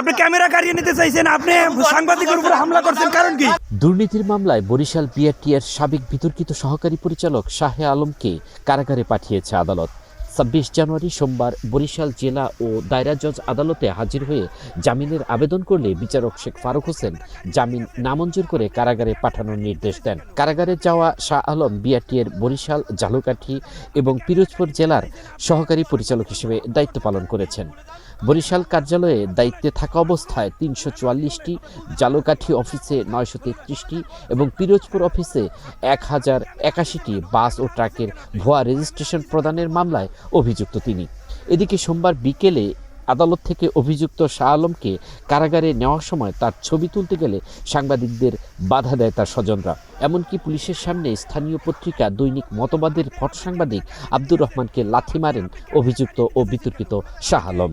আপনি ক্যামেরা কাড়িয়ে নিতে চাইছেন, আপনি সাংবাদিকের উপর হামলা করছেন, কারণ কি? দুর্নীতির মামলায় বরিশাল বিআরটিএর সাবেক বিতর্কিত সহকারী পরিচালক শাহে আলমকে কারাগারে পাঠিয়েছে আদালত। ২৬ জানুয়ারি সোমবার বরিশাল জেলা ও দায়রা জজ আদালতে হাজির হয়ে জামিনের আবেদন করলে বিচারক শেখ ফারুক হোসেন জামিন নামঞ্জুর করে কারাগারে পাঠানোর নির্দেশ দেন। কারাগারে যাওয়া শাহ আলম বিআরটিএর বরিশাল, ঝালকাঠি এবং পিরোজপুর জেলার সহকারী পরিচালক হিসেবে দায়িত্ব পালন করেছেন। বরিশাল কার্যালয়ে দায়িত্বে থাকা অবস্থায় ৩৪৪টি, ঝালকাঠি অফিসে ৯৩৩টি এবং পিরোজপুর অফিসে ১০৮১টি বাস ও ট্রাকের ভুয়া রেজিস্ট্রেশন প্রদানের মামলায় অভিযুক্ত তিনি। এদিকে সোমবার বিকেলে আদালত থেকে অভিযুক্ত শাহ আলমকে কারাগারে নেওয়ার সময় তার ছবি তুলতে গেলে সাংবাদিকদের বাধা দেয় তার স্বজনরা। এমনকি পুলিশের সামনে স্থানীয় পত্রিকা দৈনিক মতবাদের ফটো সাংবাদিক আব্দুর রহমানকে লাথি মারেন অভিযুক্ত ও বিতর্কিত শাহ আলম।